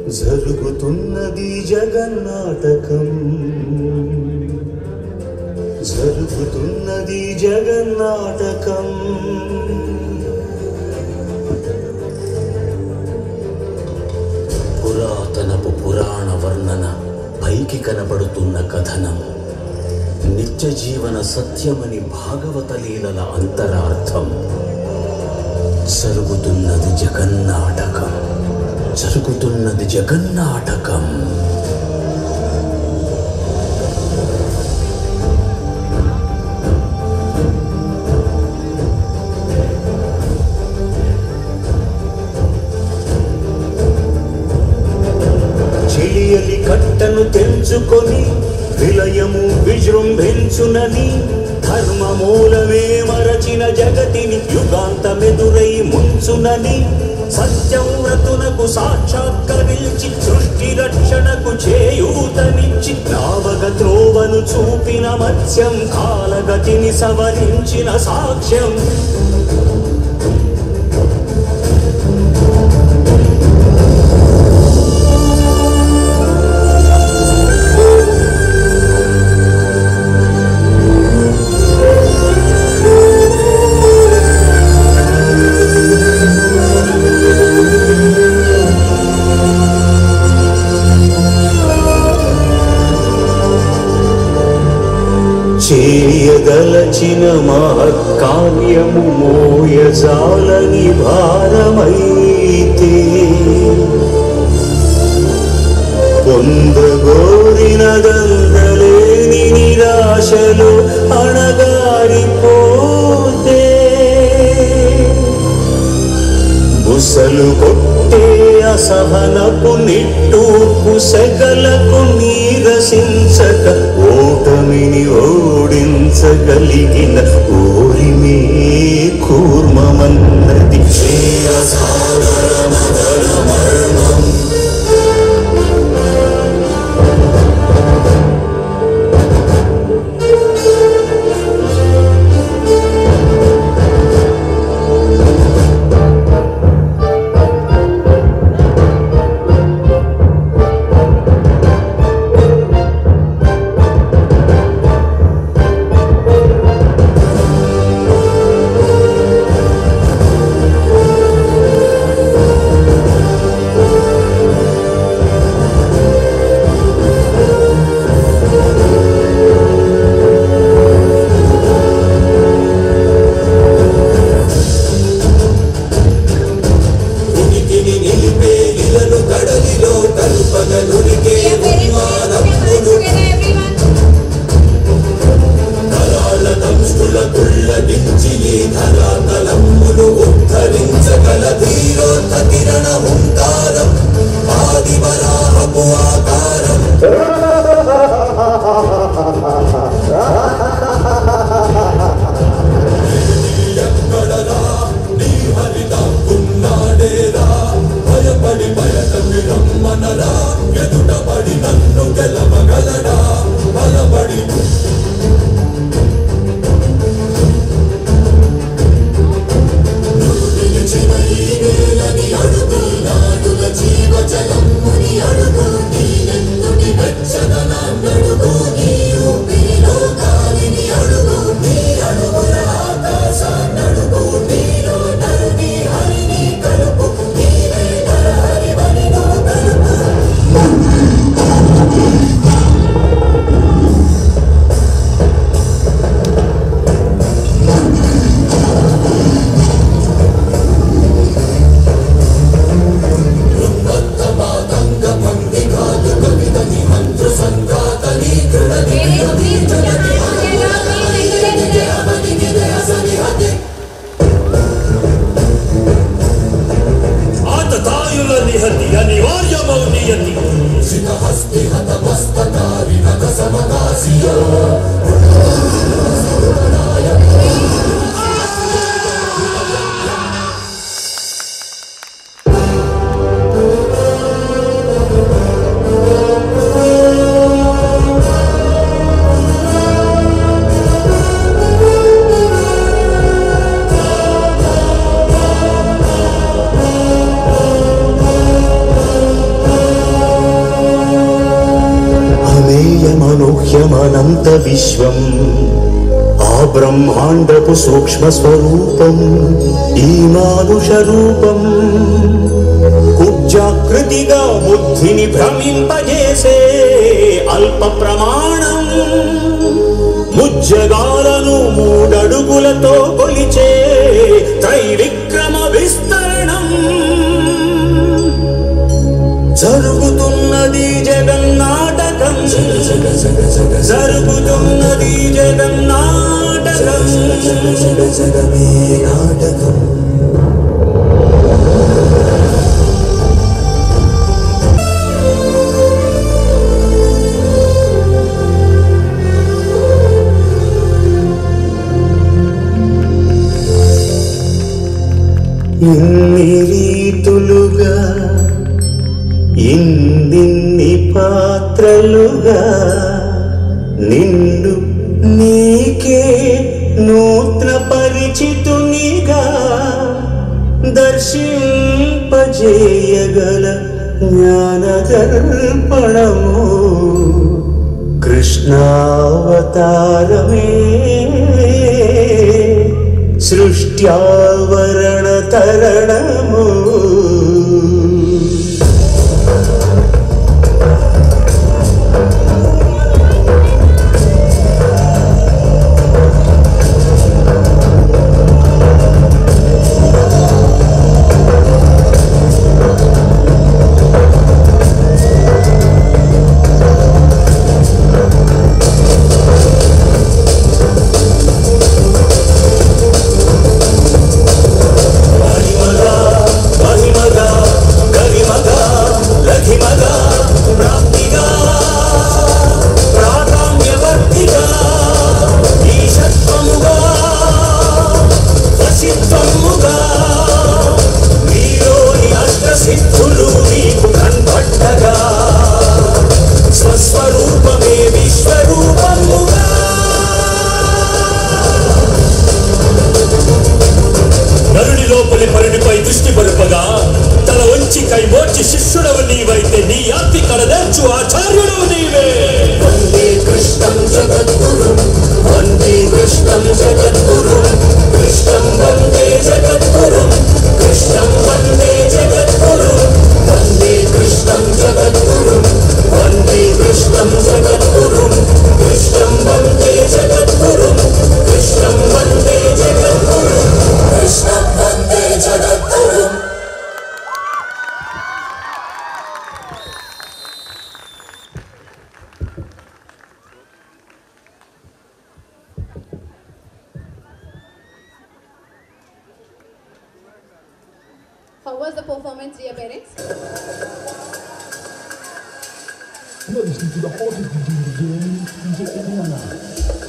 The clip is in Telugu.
జరుగుతున్నది జగన్నాటకం, జరుగుతున్నది జగన్నాటకం. పురాతనపు పురాణ వర్ణన, పైకి కనబడుతున్న కథనం, నిత్య జీవన సత్యమని భాగవత లీలల అంతరార్థం. జరుగుతున్నది జగన్నాటకం, జరుగుతున్నది జగన్నాటకం. చెలియలి కట్టను తెంచుకొని విలయము విజృంభించునని, ధర్మమూలమే మరచిన జగతిని యుగాంతమెదురై ముంచునని, సత్యవ్రతునకు సాక్షాత్కరించి సృష్టి రక్షణకు చేయూతనిచ్చి, నావగ త్రోవను చూపిన మత్స్యం, కాలగతిని సవరించిన సాక్ష్యం. చేయదలచిన మహత్కార్యము మోయజాలని భారమైతే, పొందగోరినదందలేని నిరాశలు అణగారిపోతే, బుసలు కొట్టే అసహనపు నిట్టూర్పు సెగలకు నీరసించక, ఓటమిని ఓడించగలిగిన ఓరిమే కూర్మమన్నది మర్మం. అనంత విశ్వం ఆ బ్రహ్మాండపు సూక్ష్మ స్వరూపం ఈ మానుష రూపం కుబ్జాకృతిగా బుద్ధిని భ్రమింపజేసే అల్ప ప్రమాణం ముజ్జగాలను మూడడుగులతో కొలిచే త్రైవిక్రమ విస్తరణం జరుగుతున్నది జగన్నాటకం జరుగుతున్నది జగన్నాటకం జగమే నాటకం ఇన్ని రీతులుగా ఇన్ని పాత్రలుగా నిన్ను నీకే నూతన పరిచితునిగా దర్శింపజేయగల జ్ఞానదర్పణము కృష్ణావతారమే సృష్ట్యావరణ తరణము శిష్యుడవు నీవైతే నీ యాత్రి కడదేర్చు ఆచార్యుడు నీవే వందే కృష్ణం జగద్గురు వందే కృష్ణం జగద్గురు కృష్ణం వందే జగద్గురు కృష్ణం వందే జగద్గురు వందే కృష్ణం జగద్గురు వందే కృష్ణం జగద్గురు కృష్ణం వందే జగద్గురు కృష్ణం వందే జగద్గురు కృష్ణం వందే జగద్గురు. How was the performance, dear parents? You're listening to the hottest DJ in the game, DJ Adriana.